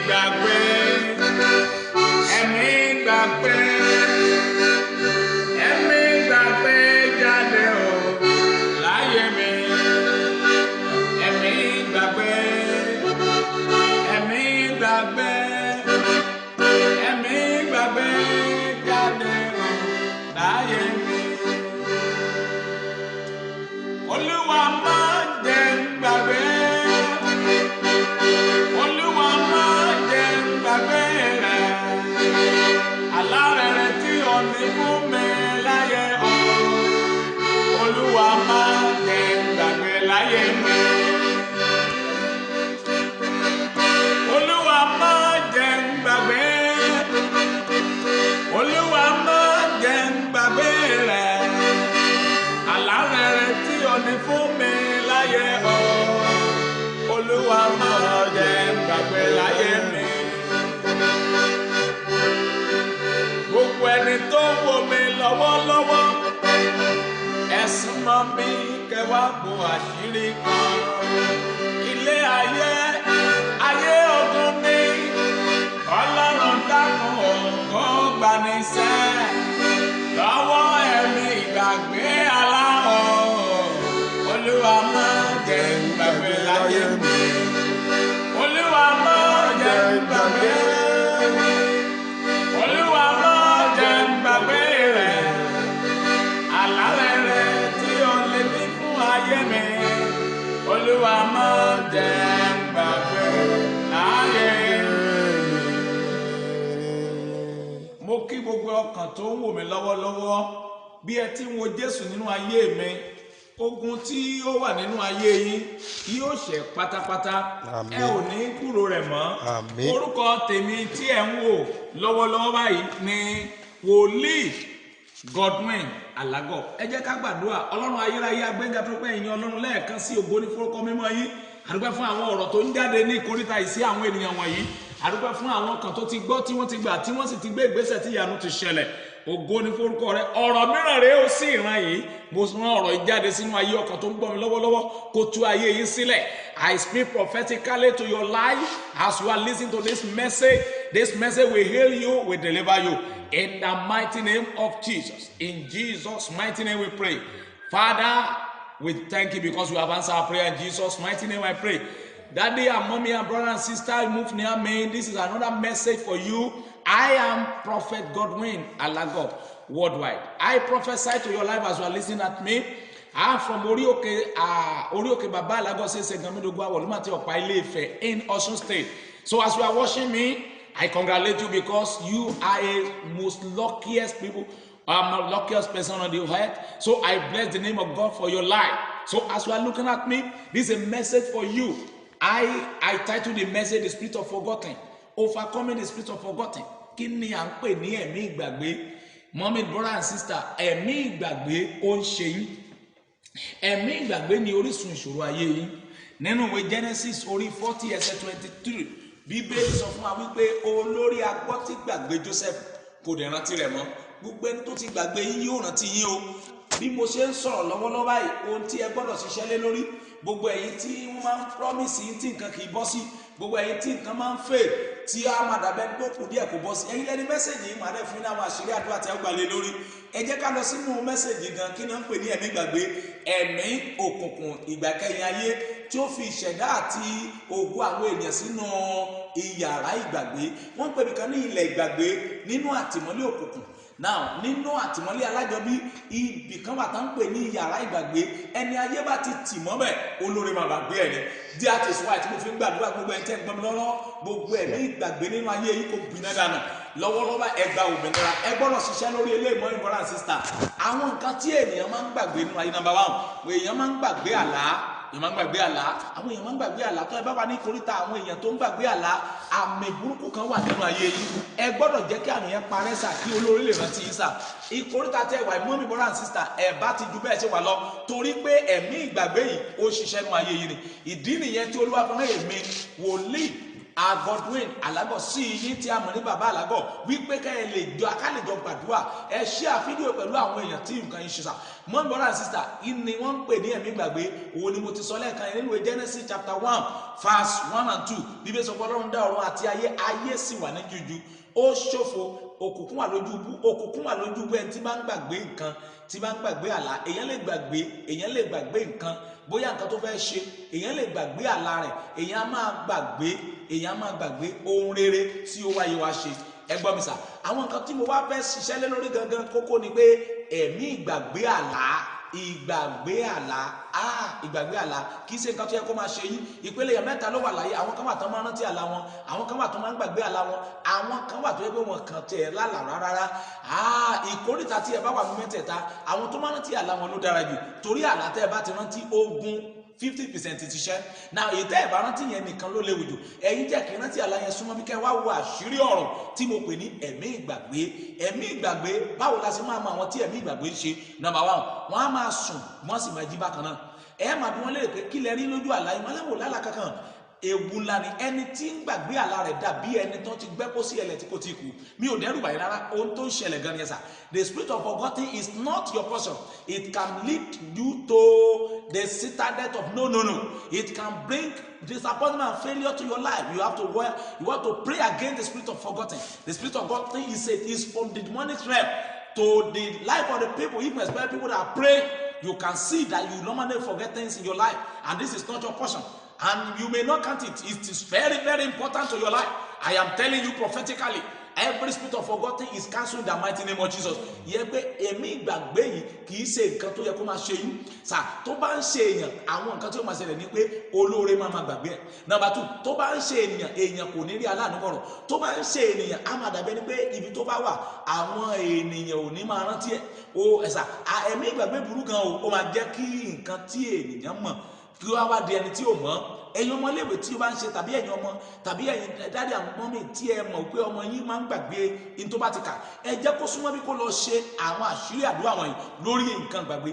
gbàgbé, ẹ̀mí gbàgbé, ẹ̀mí gbàgbé jáde o láyé mi. Ẹ̀mí gbàgbé, ẹ̀mí gbàgbé, ẹ̀mí gbàgbé jáde o láyé mi. Olúwa má jẹ́ n gbàgbé. Olúwa má jẹ́ n gbàgbé rẹ̀. Àlá rere tí o ní fún mi láyé o. Olúwa má jẹ́ n gbàgbé láyé mi. Olúwa má jẹ́ n gbàgbé. Olúwa má jẹ́ n gbàgbé rẹ̀. Àlá rere tí o ní fún mi láyé o. Olúwa má jẹ́ n gbàgbé láyé mi. Gbogbo ẹni tó ń wò mí lọ́wọ́lọ́wọ́, ẹ súnmọ́ mi kẹwàá bo àṣírí kan. Ilé ayé, ayé ogun ni, Ọlọ́run dákun ògo gbanisẹ́ lọ́wọ́ ẹ̀mí ìgbàgbé aláhọ̀. Olúwa má jẹ́ n gbàgbé láyé mi. Olúwa má jẹ́ n gbàgbé. Olúwa má jẹ́ n gbàgbé rẹ̀. Àlá rere tí o lè ní fún ayé mi. Olúwa má jẹ́ n gbàgbé láyé mi. Mo kí gbogbo ọkàn tó ń wò mí lọ́wọ́lọ́wọ́ bí ẹ ti ń wo Jésù nínú ayé mi. Ogun tí ó wà nínú ayé yín yóò ṣẹ pátápátá. Ẹ ò ní kúrò rẹ̀ mọ́. Orúkọ tèmi tí ẹ ń wò lọ́wọ́lọ́wọ́ báyìí ni Wòlíì Godwin Alagọ. Ẹ jẹ́ ká gbàdúrà. Ọlọ́run ayérayé agbẹ́ngà tó pẹ́ ìyìn Ọlọ́run lẹ́ẹ̀kan sí ògo ní forúkọ mímọ́ yín. Àdúpẹ́ fún àwọn ọ̀rọ̀ tó ń jáde ní ìkóríta yìí sí àwọn ènìyàn wọ̀nyí. Àdúpẹ́ fún àwọn kan tó ti gbọ́, tí wọ́n ti gbà, tí wọ́n sì ti gbé ìgbésẹ̀ tí ìyanu ti ṣẹlẹ̀. Ògo ní forúkọ rẹ. Ọ̀rọ̀ mìíràn rèé ó sí ìran yìí. Mo rán ọ̀rọ̀ yìí jáde sínú ayé ọkàn tó ń gbọ́ mi lọ́wọ́lọ́wọ́ kó tú ayé yìí sílẹ̀. I speak prophetically to your life as you are listening to this message. This message will heal you, will deliver you. In the mighty name of Jesus. In Jesus' mighty name we pray. Father, we thank you because you have answered our prayer. In Jesus' mighty name I pray. Daddy and mommy and brother and sister, move near me. This is another message for you. I am Prophet Godwin Alagọ worldwide. I prophesy to your life as you are listening at me. I am from Orioke Baba Alagọ Segamidogo Awolumati Ọ̀pá Ilé-Ifẹ̀ in Osun State. So as you are watching me, I congratulate you because you are a most luckiest people. I'm the luckiest person on the earth. So I bless the name of God for your life. So as you are looking at me, this is a message for you. I titled the message, The Spirit of Forgotten. Overcoming the Spirit of Forgotten. Kí ni à ń pè ní ẹ̀mí ìgbàgbé? Mommy, brother and sister, ẹ̀mí ìgbàgbé ó ń ṣe yín. Ẹ̀mí ìgbàgbé ni orísun ìṣòro ayé yín. Nínú ìwé Genesis orí 40 ẹsẹ̀ 23, Bíbélì sọ fún wa wípé olórí agbọ́tí gbàgbé Joseph kò dẹ̀ rántí rẹ̀ mọ́. Gbogbo ẹni tó ti gbàgbé yín yóò rántí yín o. Bí mo ṣe ń sọ̀rọ̀ lọ́wọ́lọ́wọ́ báyìí, ohun tí ẹ gbọ́dọ̀ ṣiṣẹ́ lé lórí, gbogbo ẹ̀yin tí wọ́n máa ń promise yín tí nǹkan kì í bọ́ sí, gbogbo ẹ̀yin tí nǹkan máa ń fail, tí a máa dàbẹ́ ní kókò díẹ̀ kò bọ́ sí, ẹ̀yin lẹ́ni mẹ́sẹ̀gì yìí máa dẹ̀ fún àwọn àṣírí àdúrà tí a gbà lé lórí. Ẹ jẹ́ ká lọ sínú mẹ́sẹ̀gì gan, kí ni wọ́n ń pè ní ẹ̀mí ìgbàgbé? Ẹ̀mí òkùnkùn ìgbàkẹyìn ayé tí ó fi ìṣẹ̀dá àti ògo àwọn ènìyàn sínú iyàrá ìgbàgbé. Wọ́n ń pè nìkan ní ilẹ̀ ìgbàgbé nínú àtìmọ́lé òkùnkùn. Now, nínú àtìmọ́lé alájọbí ibì kan wà tán ń pè ní yàrá ìgbàgbé. Ẹni ayé bá ti tì mọ́ bẹ̀, olórí máa gbàgbé ẹ̀ ni. That is why tí mo fi ń gbàdúrà gbogbo ẹ̀ ń tẹ́ ń gbọ́ mi lọ́wọ́, gbogbo ẹ̀mí ìgbàgbé nínú ayé yìí kò gbiná dànù. Lọ́wọ́lọ́wọ́ ẹ gba òmìnira, ẹ gbọ́dọ̀ ṣiṣẹ́ lórí eléyìí mọ́ brother and sister. Àwọn nǹkan tí ènìyàn máa ń gbàgbé nínú ayé number 1, èèyàn máa ń gbàgbé àlá. Èèyàn máa ń gbàgbé àlá. Àwọn èèyàn máa ń gbàgbé àlá. Tó ẹ bá wà ní ìkóríta àwọn èèyàn tó ń gbàgbé àlá, àmì burúkú kan wà nínú ayé yìí. Ẹ gbọ́dọ̀ jẹ́ kí àmì yẹn parẹ́ sà, kí olórí lè rántí yín sà. Ìkóríta tẹ wà mọ́ mi brother and sister, ẹ bá ti ju bẹ́ẹ̀ ṣe wà lọ torí pé ẹ̀mí ìgbàgbé yìí ó ṣiṣẹ́ nínú ayé yìí ni. Ìdí nìyẹn tí Olúwa fún èmi Wòlíì Godwin Alágọ̀ sí yín tí a mọ̀ ní bàbá Alágọ̀ wípé ká ẹ lè jọ akálẹ̀jọ gbàdúrà ẹ share fídíò pẹ̀lú àwọn èèyàn tí nǹkan yìí ṣe sà mọ́ brother and sister ni wọ́n ń pè ní ẹ̀mí gbàgbé òun ni mo ti sọ lẹ́ẹ̀kan yẹn nínú Genesis chapter 1 verse 1 and 2 Bíbélì sọ pé Ọlọ́run dá ọ̀run àti ayé sì wà ní jújù ó ṣòfò òkùnkùn wà lójú bú ẹni tí bá ń gbàgbé nǹkan tí bá ń gbàgbé àlá èèyàn lè gbàgbé nǹkan bóyá nǹkan tó fẹ́ ṣe èèyàn lè gbàgbé àlá rẹ̀ èèyàn máa gbàgbé ohun rere tí ó wáyé wá ṣe ẹ gbọ́ mi sà àwọn nǹkan tí mo wá fẹ́ ṣiṣẹ́ lé lórí gangan kókó ni pé ẹ̀mí ìgbàgbé àlá kì í ṣe nǹkan tó yẹ kó máa ṣe yín ìpele èèyàn mẹ́ta ló wà láyé àwọn kan wà tó máa rántí àlá wọn àwọn kan wà tó máa ń gbàgbé àlá wọn àwọn kan wà tó yẹ pé wọn kàn tẹ̀ lálà rárá ìkórìtà tí ẹ bá wà ní mẹ́tẹ̀ẹ̀ta àwọn tó máa rántí àlá wọn ló dára jù torí àlá tẹ́ ẹ bá ti rántí ogún 50% ti ṣiṣẹ́ now ètò ẹ̀ bá rántí yẹn nìkan ló léwu jù ẹ̀yin jẹ́ kí rántí àlá yẹn súnmọ́ bí kẹ́ wá wo àṣírí ọ̀rọ̀ tí mo pè ní ẹ̀mí ìgbàgbé báwo la ṣe máa mọ àwọn tí ẹ̀mí ìgbàgbé ń ṣe number 1 wọ́n á máa sùn wọ́n sì máa jí bákan náà ẹ máa bí wọ́n léèrè pé kí lẹ rí lójú àlá yìí wọ́n lẹ́wọ̀ lálàá kankan ewu ńlá ni ẹni tí ń gbàgbé àlá rẹ̀ dàbí ẹni tó ti gbẹ́ kó sí ẹlẹ̀ tí kò tí kú mi ò dẹ́rù báyìí rárá ohun tó ń ṣẹlẹ̀ gan ni ẹ̀sà the spirit of forgetting is not your portion it can lead you to the citadel of no it can bring disappointment and failure to your life you have to pray against the spirit of forgetting the spirit of forgetting is from the demonic realm to the life of the people even especially people that pray you can see that you normally forget things in your life and this is not your portion. And you may not count it. It is very, very important to your life. I am telling you prophetically. Every spirit of forgetting is cancelled in the mighty name of Jesus. Yẹ pé èmi ìgbàgbé yìí kì í ṣe nǹkan tó yẹ kó máa ṣe yín. Sà tó bá ń ṣe èèyàn àwọn nǹkan tí ó máa ṣẹlẹ̀ ni pé olóore máa gbàgbé ẹ̀. Number 2 tó bá ń ṣe èèyàn kò ní rí aláàánú kọ̀rọ̀. Tó bá ń ṣe ènìyàn á máa dàbí ẹni pé ibi tó bá wà àwọn ènìyàn ò ní máa rántí ẹ̀. Ẹ̀mí ìgbàgbé burú gan o, ó máa jẹ́ kí nǹkan tí ènìyàn mọ̀ kí wọ́n wá di ẹni tí ò mọ̀ ẹ̀yin ọmọléèwé tí ó bá ń ṣe tàbí ẹ̀yin ọmọ tàbí ẹ̀yin dáàdì àwọn ọmọ mi tí ẹ mọ̀ pé ọmọ yín máa ń gbàgbé in tó bá ti kà ẹ jẹ́ kó súnmọ́ bí kó lọ ṣe àwọn àṣírí àdúrà wọ̀nyí lórí nǹkan gbàgbé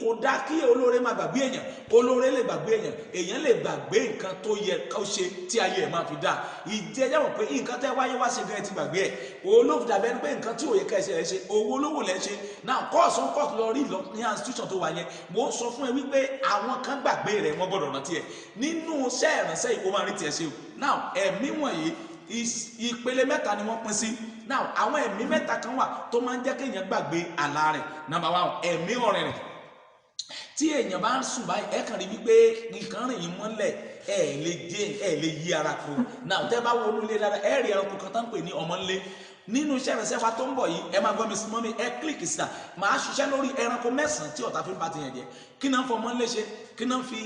kò dá kí olóore máa gbàgbé èèyàn olóore lè gbàgbé èèyàn lè gbàgbé nǹkan tó yẹ kó ṣe tí ayé ẹ̀ máa fi dá ìjẹ́jẹ́ mọ̀ pé nǹkan tẹ́ wáyé wá ṣe gan ẹ ti gbàgbé ẹ̀ olóòfin dàbẹ́ ni pé nǹkan tí òye ká ẹsẹ̀ rẹ̀ ṣe owó olówó lẹ́ ṣe náà kọ́ọ̀sì lọ rí ní institution tó wà yẹn mo ń sọ fún ẹ wípé àwọn kan gbàgbé rẹ̀ wọ́n gbọ́dọ̀ rántí ẹ̀ nínú iṣẹ́ ìrànṣẹ́ ó máa rí tiẹ̀ ṣe o now ẹ̀mí wọ̀nyí ìpele mẹ́ta ni wọ́n pín sí now àwọn ẹ̀mí mẹ́ta kan wà tó máa ń jẹ́ kéèyàn gbàgbé àlá rẹ̀ number 1 ẹ̀mí ọ̀rìnrìn tí èèyàn bá ń sùn báyìí ẹ kàn rí wípé nǹkan rìn yín mọ́lẹ̀ ẹ lè yí ara kó now tẹ́ bá wọnú ilé dáadáa ẹ rí ẹranko kan tó ń pè ní ọmọnlé nínú iṣẹ́ ìrìnsẹ́ wa tó ń bọ̀ yìí ẹ máa gbọ́ mi sí mọ́mí ẹ kílìkì sí ta máa ṣiṣẹ́ lórí ẹranko 9 tí ọ̀tá fi ń bá ti yẹn jẹ kí náà ń fọmọ́ ńlé ṣe kí náà ń fi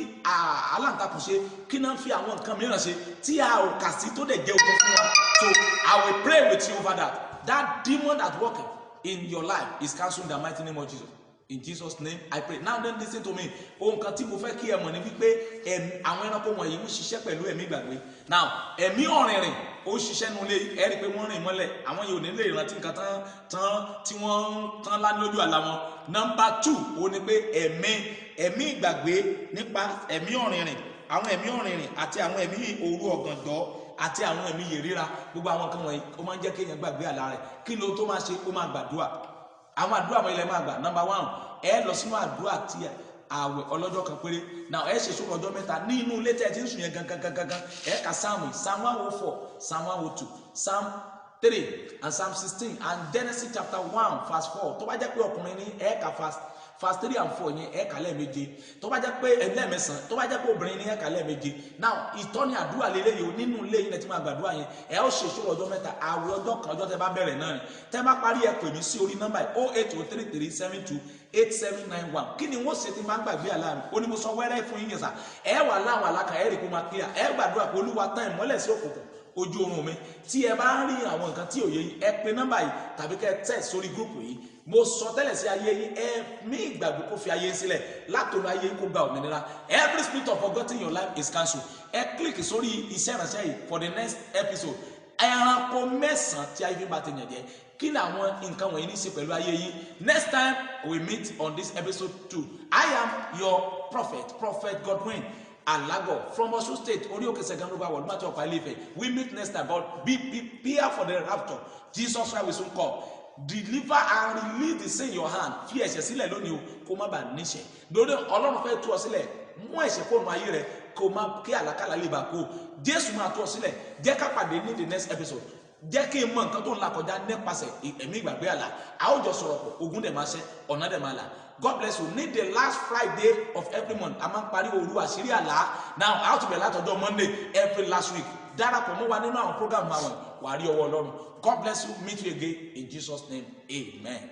aláǹtakùn ṣe kí náà ń fi àwọn nǹkan mìíràn ṣe tí a ò kà sí tó dẹ̀ jẹ́ ogun fún wa so I will pray with you over that demon that working in your life is cancelled in the mighty name of Jesus. In Jesus' name I pray. Now then listen to me. Ohun kan tí mo fẹ́ kí ẹ mọ̀ ní wípé àwọn ẹranko wọ̀nyí ń ṣiṣẹ́ pẹ̀lú ẹ̀mí ìgbàgbé. Now ẹ̀mí ọ̀rìnrìn ó ṣiṣẹ́ nu ilé ẹ rí i pé wọ́n rìn mọ́lẹ̀ àwọn yóò ní lè rántí nǹkan tí wọ́n tán lá lójú àlá wọn. Number 2 ó ní pé ẹ̀mí ìgbàgbé nípa ẹ̀mí ọ̀rìnrìn àwọn ẹ̀mí ọ̀rìnrìn àti àwọn ẹ̀mí òru ọ̀gànjọ́ àti àwọn ẹ̀mí yèríra gbogbo àwọn nǹkan wọ̀nyí ó máa ń jẹ́ kéèyàn gbàgbé àlá rẹ̀ kí ló tó máa ṣe ó máa gbàdúrà àwọn àdúrà àwọn ilẹ̀ máa gbà number 1 ẹ lọ sínú àdúrà tí àwẹ̀ ọlọ́jọ́ kan péré now ẹ ṣe ṣòro ọjọ́ mẹ́ta ní inú ilé tẹ́ ẹ ti ń sùn yẹn gangan ẹ ka psalm 104 psalm 102 psalm 3 and psalm 16 and Genesis chapter 1 verse 4 tó bá jẹ́ pé ọkùnrin ní ẹ ka verse 3 and 4 yẹn ẹ kà lẹ́ẹ̀méje tó bá jẹ́ pé ẹlẹ́ẹ̀mẹsàn tó bá jẹ́ pé obìnrin ní ẹ kà lẹ́ẹ̀méje now ìtọ́ni àdúrà lélẹ́yìí o nínú ilé yìí lẹ́tí máa gbàdúrà yẹn ẹ ó ṣe ìṣòro ọjọ́ mẹ́ta àwẹ̀ ọjọ́ kan ọjọ́ tẹ bá bẹ̀rẹ̀ náà ni tẹ bá parí ẹ pè mí sí orí nọ́mbà 08033728791 kí ni wọ́n ṣe ti máa ń gbàgbé àlá mi ó ní mo sọ wẹ́rẹ́ fún yín yẹn sà ẹ wà láwọn àlàkà ẹ rí kó máa clear ẹ gbàdúrà pé Olúwa tán ìmọ́lẹ̀ sí òkùnkùn ojú oorun mi tí ẹ bá ń rí àwọn nǹkan tí òye yìí ẹ pe nọ́mbà yìí tàbí kẹ́ text sórí gúrùpù yìí mo sọ tẹ́lẹ̀ sí ayé yìí ẹ mí ìgbàgbọ́ kó fi ayé sílẹ̀ látòun ayé kó gba òmìnira every spirit of forgetting your life is cancelled ẹ click sórí iṣẹ́ ìránṣẹ́ yìí for the next episode ẹranko 9 tí ayé fi bá ti yàn jẹ kí ni àwọn nǹkan wọ̀nyí ní í ṣe pẹ̀lú ayé yìí next time we meet on this episode 2 I am your prophet Godwin Alago from Osun State, Orioke Second River, World Matter of Alife. We meet next time, but be prepare for the rapture. Jesus Christ will soon come. Deliver and release the sin in your hand. Fear ẹ̀ṣẹ̀ sílẹ̀ lónìí o, kó má bàa níṣẹ́. Lórí Ọlọ́run fẹ́ tú ọ sílẹ̀, mú ẹ̀ṣẹ̀ kó nu ayé rẹ, kó má kí àlákàlà lè bá kó. Jésù máa tú ọ sílẹ̀. Jẹ́ ká pàdé ní the next episode. Jẹ́ kí n mọ nǹkan tó ń là kọjá nípasẹ̀ ẹ̀mí ìgbàgbé àlá. A ó jọ sọ̀rọ̀ pọ̀, ogun dẹ̀ máa ṣẹ́, ọ̀nà dẹ̀ máa là. God bless you. Need the last Friday of every month. A máa ń parí òru àṣírí àlá. Now, how to be látọjọ́ Monday every last week. Darapọ̀ mọ́ wa nínú àwọn program àwọn wàá rí ọwọ́ Ọlọ́run. God bless you. Meet you again in Jesus' name. Amen.